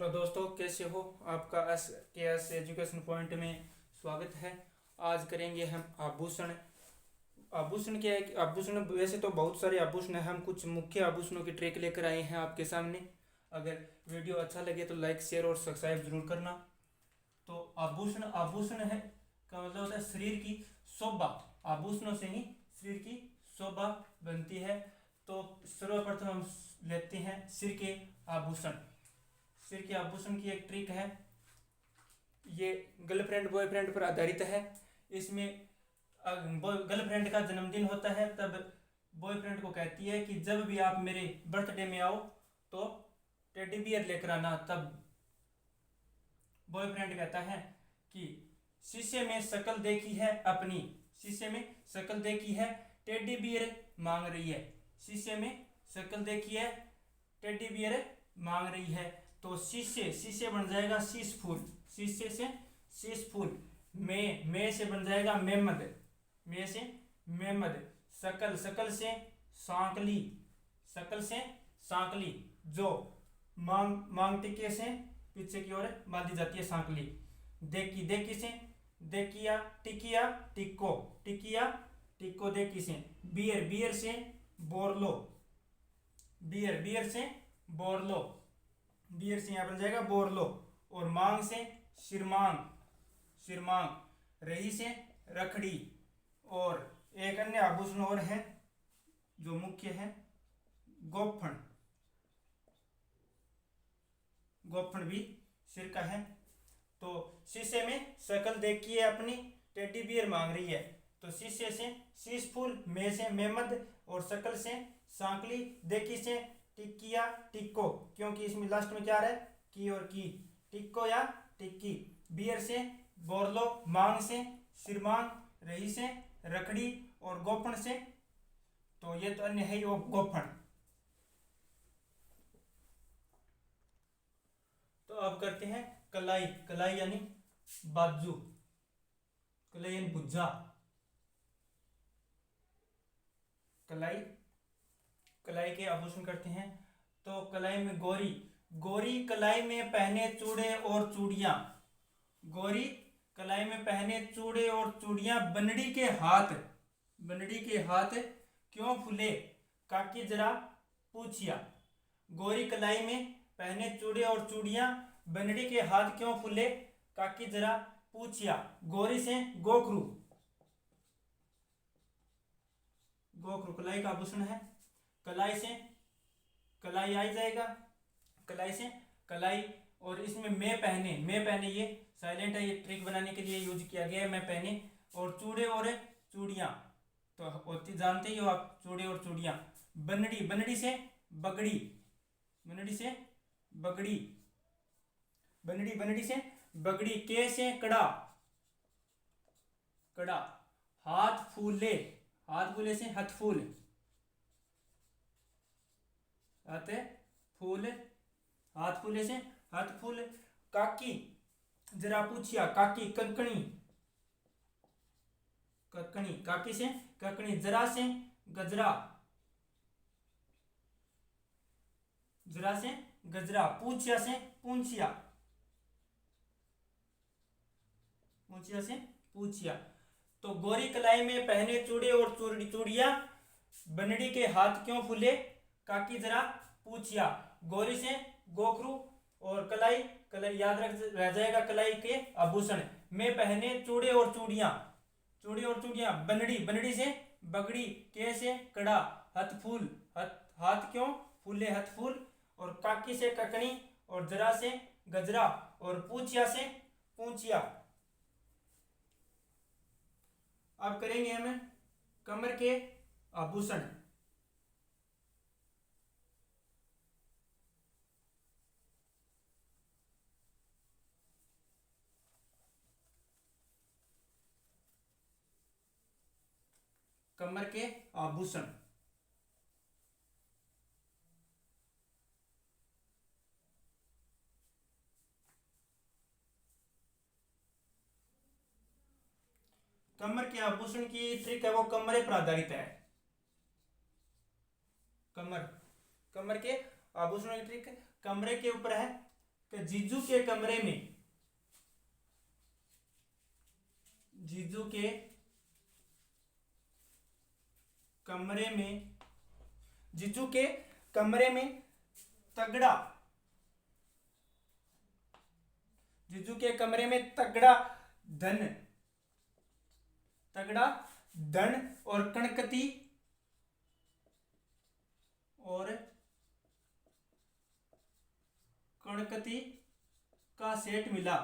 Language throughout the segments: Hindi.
हेलो दोस्तों, कैसे हो? आपका एस एजुकेशन पॉइंट में स्वागत है। आज करेंगे हम आभूषण। आभूषण क्या है कि आभूषण वैसे तो बहुत सारे आभूषण हैं, हम कुछ मुख्य आभूषणों की ट्रिक लेकर आए हैं आपके सामने। अगर वीडियो अच्छा लगे तो लाइक, शेयर और सब्सक्राइब जरूर करना। तो आभूषण आभूषण है का मतलब होता है शरीर की शोभा। आभूषणों से ही शरीर की शोभा बनती है। तो सर्वप्रथम हम लेते हैं सिर के आभूषण। सिर के आभूषण की एक ट्रिक है, ये गर्लफ्रेंड बॉयफ्रेंड पर आधारित है। इसमें गर्लफ्रेंड का जन्मदिन होता है तब बॉयफ्रेंड को कहती है कि जब भी आप मेरे बर्थडे में आओ तो टेडी बियर लेकर आना। तब बॉयफ्रेंड कहता है कि शीशे में शक्ल देखी है अपनी, शीशे में शक्ल देखी है, टेडी बियर मांग रही है। शीशे में शक्ल देखी है, टेडी बियर मांग रही है। तो शीशे शीशे बन जाएगा शीश फूल, शीशे से शीश फूल। में से बन जाएगा मेमद, में से मेमद। शकल शकल से सांकली, शकल से सांकली। जो मांग टिके से पीछे की ओर बांधी जाती है सांकली। देखी देखी से देखिया टिकिया टिक्को, टिकिया टिक्को देखी से। बियर बियर से बोरलो, बियर बियर से बोरलो, बियर से यहाँ बन जाएगा बोरलो। और मांग से शिरमांग, शिरमांग। रही से रखड़ी। और एक अन्य आभूषण और है जो मुख्य है, गोफन। गोफन भी सिर का है। तो शीशे में शक्ल देखी है अपनी, टेडी बियर मांग रही है। तो शीशे से शीश फूल, में से मेमद और शक्ल से सांकली, देखी से टिक्किया टिक्को, क्योंकि इसमें लास्ट में क्या आ रहा है, की और की। टिक्को या टिक्की। बियर से बोरलो, मांग से शिरमांग, रही से रखड़ी और गोफन से, तो ये तो अन्य है वो गोफन। तो अब करते हैं कलाई। कलाई यानी बाजू, कलाई यानी भुजा। कलाई, कलाई के आभूषण करते हैं। तो कलाई में गोरी, गोरी कलाई में पहने चूड़े और चूड़ियां। गोरी कलाई में पहने चूड़े और चूड़ियां, बनड़ी के हाथ, बनड़ी के हाथ क्यों फूले, काकी जरा पूछिया। गोरी कलाई में पहने चूड़े और चूड़ियां, बनड़ी के हाथ क्यों फूले, काकी जरा पूछिया। गोरी से गोखरू, गोखरू कलाई का आभूषण है। कलाई से कलाई आई जाएगा, कलाई से कलाई। और इसमें मैं पहने ये साइलेंट है, ये ट्रिक बनाने के लिए यूज किया गया है, मैं पहने। और चूड़े और चूड़ियां तो होती जानते ही हो आप, चूड़े और चूड़ियां। बनड़ी, बनड़ी से बगड़ी, बनड़ी से बगड़ी, बनड़ी बनड़ी से बगड़ी। के से कड़ा, कड़ा। हाथ फूले, हाथ फूले से हथफूल, हाथ फूल, हाथ फूले से हाथ फूल। काकी जरा पूछिया, काकी ककनी, ककनी। काकी से ककनी। जरा से गजरा, जरा से गजरा। पूछिया से पूछिया, पूछिया से पूछिया। तो गोरी कलाई में पहने चूड़े और चूड़िया, बनड़ी के हाथ क्यों फूले, काकी जरा पूछिया। गोरी से गोखरू और कलाई, कलाई याद रह जाएगा कलाई के आभूषण। में पहने चूड़े और चूड़ियां, चूड़े और चूड़ियां। बनड़ी, बनड़ी से बगड़ी। के से कड़ा, हथफूल, हाथ क्यों फूले, हथफूल। और काकी से ककनी और जरा से गजरा और पूछिया से पूछिया। अब करेंगे हम कमर के आभूषण। कमर के आभूषण। कमर के आभूषण की ट्रिक है वो कमरे पर आधारित है। कमर, कमर के आभूषणों की ट्रिक कमरे के ऊपर है। कि जीजू के कमरे में, जीजू के कमरे में, जीजू के कमरे में तगड़ा, जीजू के कमरे में तगड़ा धन, तगड़ा धन और कणकती, और कणकती का सेट मिला।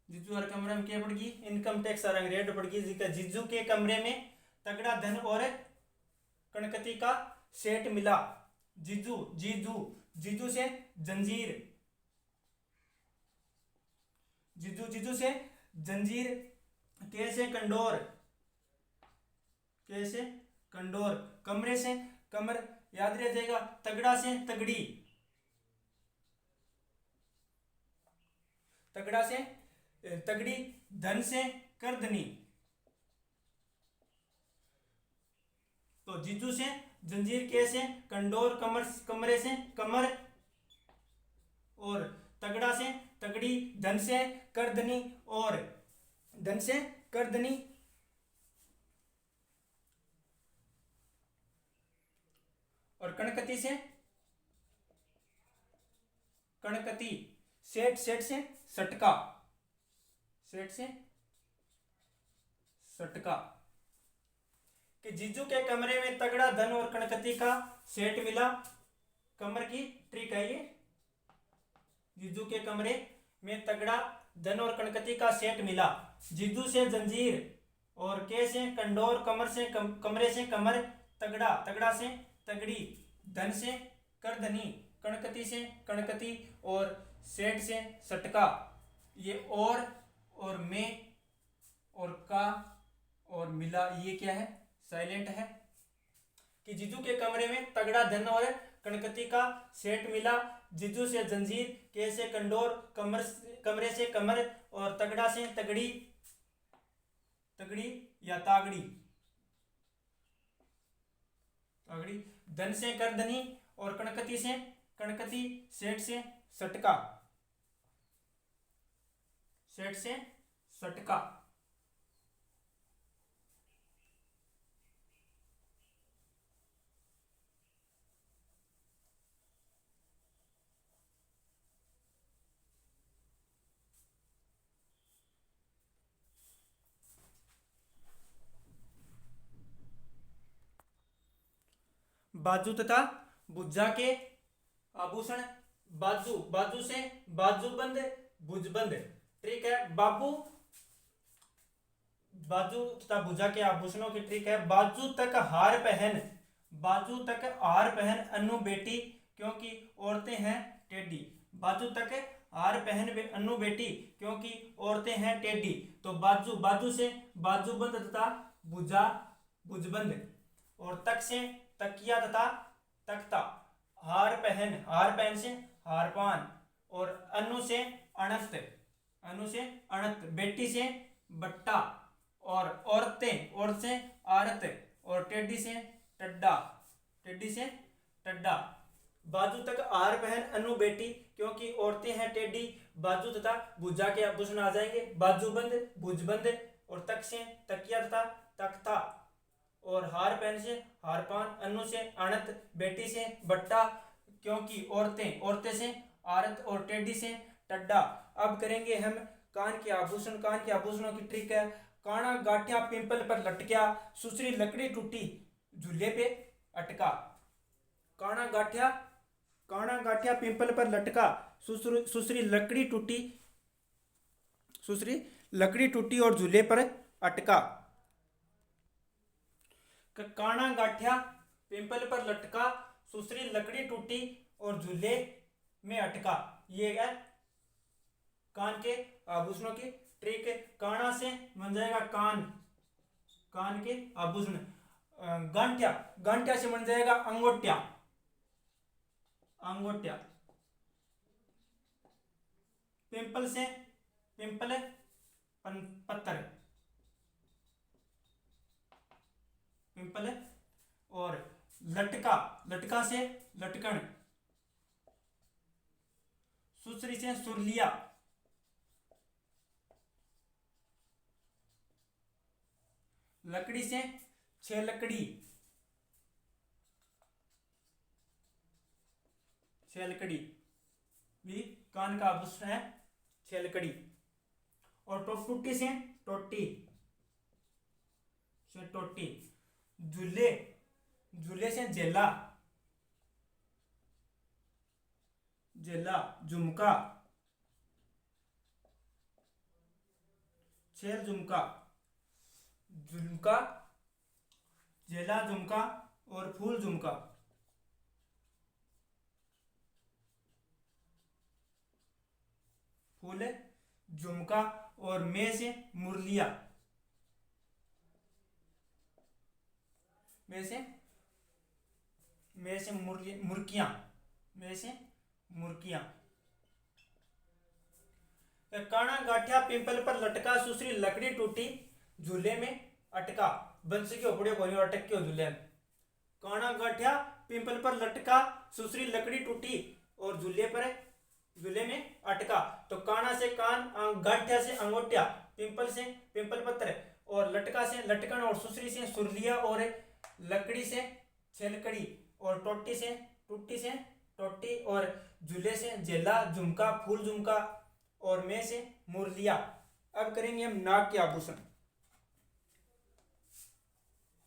जीजू हर कमरे में क्या पड़गी, इनकम टैक्स रंग रेट पड़गी। जीजू के कमरे में तगड़ा धन और कणकती का सेट मिला। जीजू, जीजू, जीजू से जंजीर, जीजू, जीजू से जंजीर, कैसे कंडोर, कैसे कंडोर, कमरे से कमर, याद रह जाएगा। तगड़ा से तगड़ी, तगड़ा से तगड़ी, धन से करधनी। तो जीजू से जंजीर, कैसे कंडोर, कमर, कमरे से कमर, और तगड़ा से तगड़ी, धन से करधनी, और धन से करधनी, और कणकती से कणकती, सेठ, सेठ से सटका, सेठ से सटका। कि जीजू के कमरे में तगड़ा धन और कणकती का सेट मिला। कमर की ट्रिक है ये। जीजू के कमरे में तगड़ा धन और कणकती का सेट मिला। जीजू से जंजीर और के से कंडोर, कमर से कमरे से कमर, तगड़ा, तगड़ा से तगड़ी, धन से करधनी, कणकती से कणकती, और सेठ से सटका। ये और में और का और मिला, ये क्या है, साइलेंट है। कि जीजू के कमरे में तगड़ा धन और कणकती का सेट मिला। जीजू से जंजीर, के से कंडोर, कमरे से कमर, और तगड़ा से तगड़ी, तगड़ी या तागड़ी, तागड़ी, धन से करधनी, और कणकती से कणकती, सेठ से सटका, सेठ से सटका। बाजू तथा भुजा के आभूषण। बाजू, बाजू से बाजूबंद, भुजबंद। ट्रिक है बाबू, बाजू तथा भुजा के आभूषणों की ट्रिक है। बाजू तक हार पहन, बाजू तक हार पहन अन्नू बेटी, क्योंकि औरतें हैं टेढ़ी। बाजू तक हार पहन अन्नू बेटी, क्योंकि औरतें हैं टेढ़ी। तो बाजू, बाजू से बाजूबंद तथा भुजा भुजबंद, और तक से तकिया तथा तख्ता। हार पहन, हार पहन से हारपान, और अनु से अणत, अनु से अणत, बेटी से बट्टा, और औरतें, औरत से आरत, और टेढ़ी से टड्डा, टेढ़ी से टड्डा। बाजू तक हार पहन अनु बेटी, क्योंकि औरतें हैं टेढ़ी। बाजू तथा भुजा के आभूषण आ जाएंगे, बाजूबंद, भुजबंद, और तक से तकिया तथा तख्ता, और हार पहन से हारपान, अनु से अणत, बेटी से बट्टा, क्योंकि औरतें, औरतें से आरत, और टेढ़ी से टड्डा। अब करेंगे हम कान के आभूषण। कान के आभूषणों की ट्रिक है। काना गाठिया पिंपल पर लटक्या, सुसरी लकड़ी टूटी झूले पे अटका। काना गाठिया, काना गाठिया पिंपल पर लटका, सुसरी लकड़ी टूटी, सुसरी लकड़ी टूटी और झूले पर अटका। काना गाठिया पिंपल पर लटका, सुसरी लकड़ी टूटी और झूले में अटका। ये है कान के आभूषणों की ट्रिक। काना से बन जाएगा कान, कान के आभूषण। गांठिया, गांठिया से बन जाएगा अंगोटिया, अंगोटिया। पिंपल से पिंपल पत्थर, पिंपल, और लटका, लटका से लटकन, सुसरी से सुरलिया, लकड़ी से छेलकड़ी, छेलकड़ी भी कान का आभूषण है, छेलकड़ी। और टोटी से टोटी, से टोटी। झूले, झूले से झेला, झेला, झुमका, छेल झुमका, झुमका, झेला झुमका और फूल झुमका। फूल झुमका और में से मुरलिया, में से मुर्कियां, में से मुर्कियां। काना गाठिया पिंपल पर लटका, सुसरी लकड़ी टूटी, झूले में अटका। बंसी के उपड़े कोई अटक के झूले में। काना गाठिया पिंपल पर लटका, सुसरी लकड़ी टूटी और झूले में अटका। तो काना से कान, गाठिया से अंगोटिया, पिंपल से पिंपल पत्र और लटका से लटकन और सुसरी से सुरलिया और लकड़ी से छेलकड़ी और टोटी से टोटी और झूले से झेला झुमका फूल झुमका और में से मुरलिया। अब करेंगे हम नाक के आभूषण।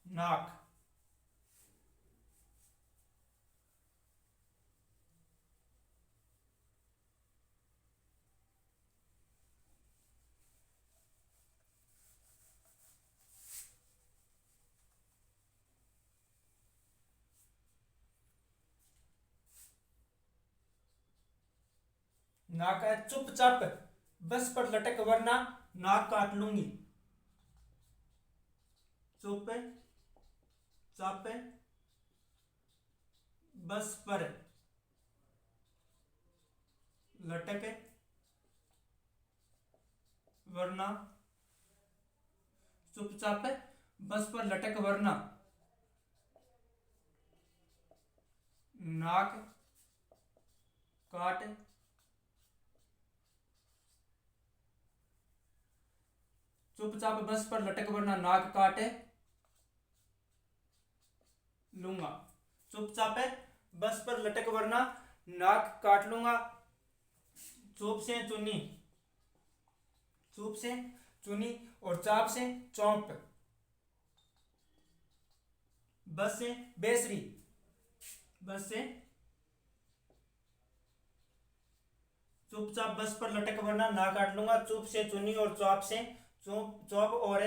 नाक, नाक है चुपचाप बस पर लटक वरना नाक काट लूंगी। चुप चाप बस पर लटक वरना, चुपचाप बस पर लटक वरना नाक काट चुपचाप बस पर लटक वरना नाक काट लूंगा। चुपचाप बस पर लटक वरना नाक काट लूंगा। चुप से चुनी, चुप से चुनी और चाप से चौंप। बस से बेसरी, बस से चुपचाप बस पर लटक वरना नाक काट लूंगा। चुप से चुनी और चौप से चौप और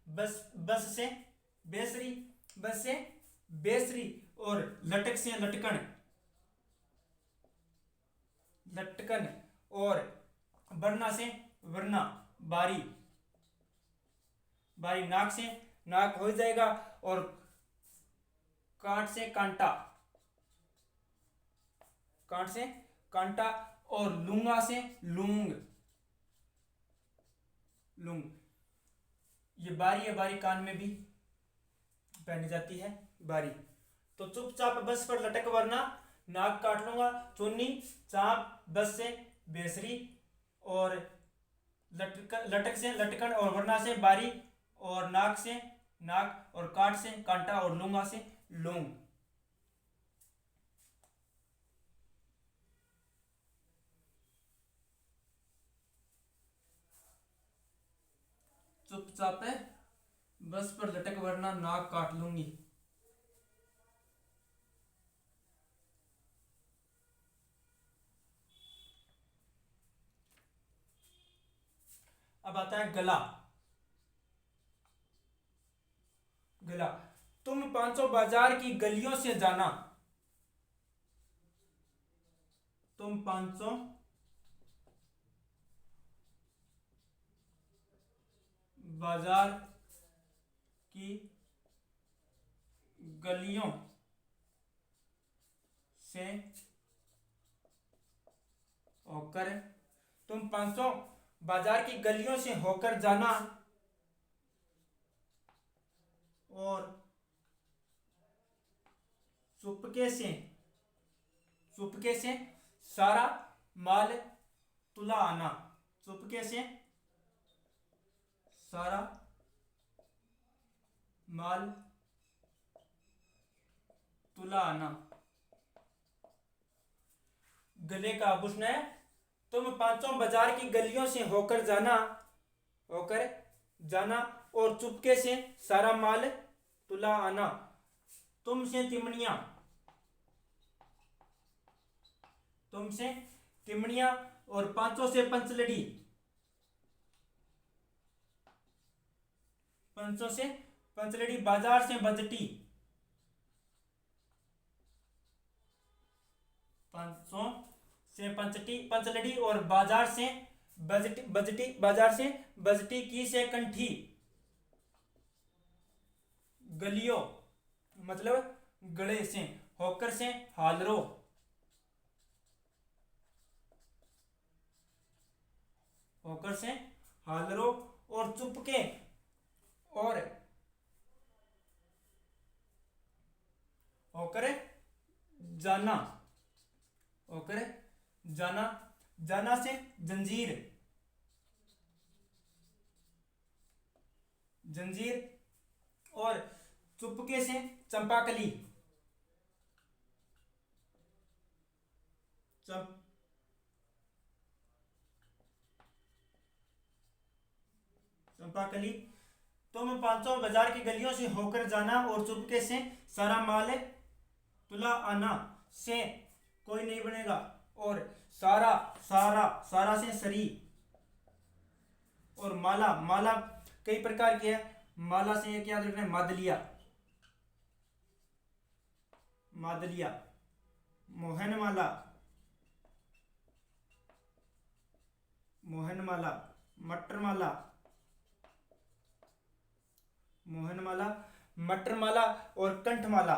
बस से बेसरी, बस से बेसरी और लटक से लटकन, लटकन और वरना से वरना बारी, बारी नाक से नाक हो जाएगा और कांट से कांटा, कांट से कांटा और लूंगा से लूंग, लूंग। ये बारी है, बारी कान में भी पहनी जाती है बारी। तो चुपचाप बस पर लटक वरना नाक काट लूंगा। चुन्नी चाप बस से बेसरी और लटक से लटकन और वरना से बारी और नाक से नाक और काट से कांटा और लूंगा से लूंग। चुपचाप बस पर लटक वरना नाक काट लूंगी। अब आता है गला। गला, तुम पांचों बाजार की गलियों से जाना, तुम पांचों बाजार की गलियों से होकर, तुम पांचों बाजार की गलियों से होकर जाना और चुपके से सारा माल तुला आना, चुपके से सारा माल तुला आना। गले का आभूषण है, तुम पांचों बाजार की गलियों से होकर जाना और चुपके से सारा माल तुला आना। तुमसे तिमड़ियां और पांचों से पंचलड़ी, पंचों से पंचलड़ी बाजार से बजटी, पांचों से पंचलड़ी और बाजार से बजटी की से कंठी। गलियों मतलब गले से, होकर से हालरो, होकर से हालरो और चुपके और होकर जाना, होकर जाना से जंजीर, और चुपके से चंपाकली, चंपाकली। तुम पांचों बाजार की गलियों से होकर जाना और चुपके से सारा माल तुला आना। से कोई नहीं बनेगा, और सारा से सरी, और माला कई प्रकार की है। माला से एक याद रखना है, मादलिया, मोहनमाला, मटरमाला और कंठमाला।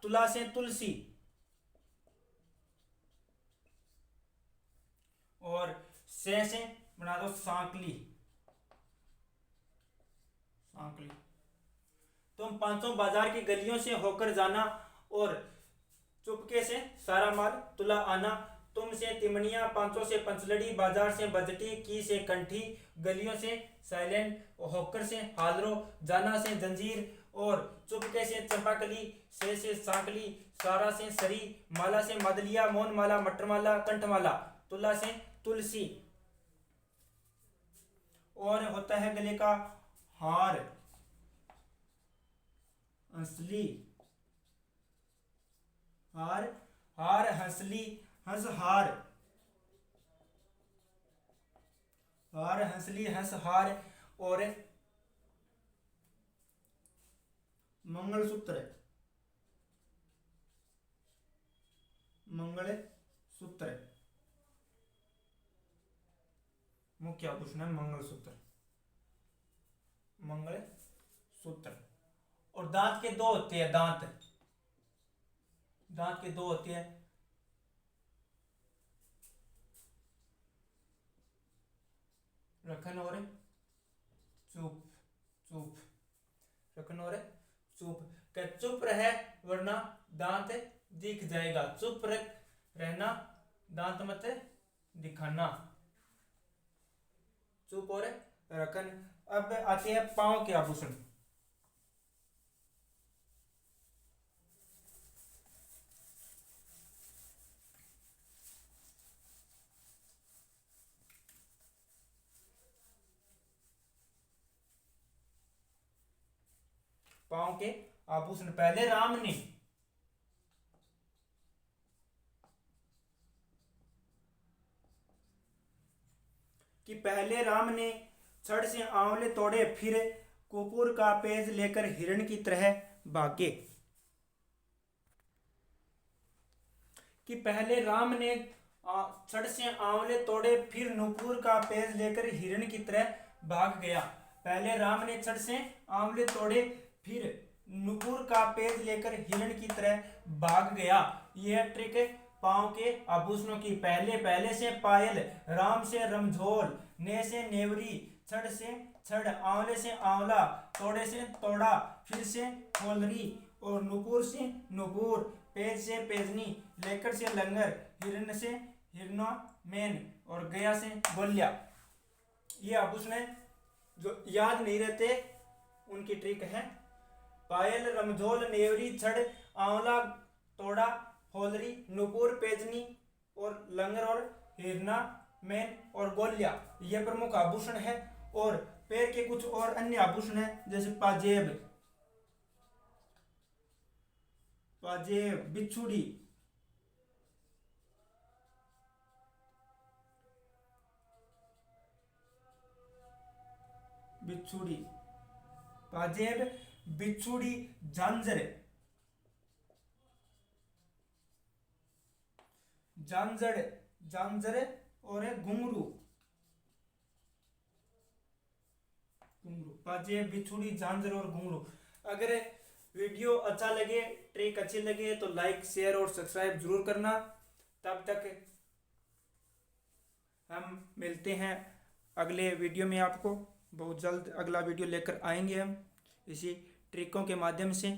तुला से तुलसी, और से बना दो सांकली। तुम पांचों बाजार की गलियों से होकर जाना और चुपके से सारा माल तुला आना। तुम से तिमड़ियां, पांचों से पंचलड़ी, बाजार से बजटी, की से कंठी, गलियों से साइलेंट, होकर से हालरो, जाना से जंजीर, और चुपके से चंपाकली, से सांकली, सारा से सरी, माला से मदलिया, मोहनमाला, मटरमाला, कंठमाला, तुला से तुलसी। और होता है गले का हार, हंसली, हार हंसली, हंसहार, हंसहार, और मंगलसूत्र, मुख्य आभूषण है मंगलसूत्र। और दांत के दो होते हैं, दांत के दो होते हैं, रखन और चूप, रखन और चूप। क्या चुप रहे वरना दांत दिख जाएगा, चुप रहना, दांत मत दिखाना, चुप और रखन। अब आते हैं पांव के आभूषण। पांव के आभूषण, पहले राम ने छड़ से आंवले तोड़े, फिर कपूर का पेज लेकर हिरण की तरह भागे। कि पहले राम ने छड़ से आंवले तोड़े, फिर नुपुर का पेज लेकर हिरण की तरह भाग गया। पहले राम ने छड़ से आंवले तोड़े, फिर नुपुर का पेज लेकर हिरण की तरह भाग गया। यह ट्रिक पांव के आभूषणों की। पहले से पायल, राम से रमझोल, ने से नेवरी, छड़ से छड़, आंवले से आंवला, तोड़े से तोड़ा, फिर से होलरी और नुपुर से नुपुर, पेज से पेजनी, लेकर से लंगर, हिरन से हिरना मैन और गया से गोलिया। ये आभूषण है जो याद नहीं रहते उनकी ट्रिक है। पायल, रमझोल, नेवरी, छड़, आंवला, तोड़ा, होलरी, नुपुर, पेजनी और लंगर और हिरना मैन और गोलिया, ये प्रमुख आभूषण है। और पैर के कुछ और अन्य आभूषण है जैसे पाजेब, बिच्छुड़ी, पाजेब, बिच्छुड़ी, झांझर, और घुंघरू, पाजेब, बिच्छुड़ी, झांझर और घुंघरू। अगर वीडियो अच्छा लगे, ट्रिक अच्छी लगे तो लाइक, शेयर और सब्सक्राइब जरूर करना। तब तक हम मिलते हैं अगले वीडियो में। आपको बहुत जल्द अगला वीडियो लेकर आएंगे हम इसी ट्रिकों के माध्यम से।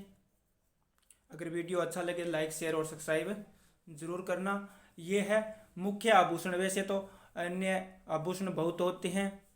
अगर वीडियो अच्छा लगे लाइक, शेयर और सब्सक्राइब जरूर करना। ये है मुख्य आभूषण, वैसे तो अन्य आभूषण बहुत होते हैं।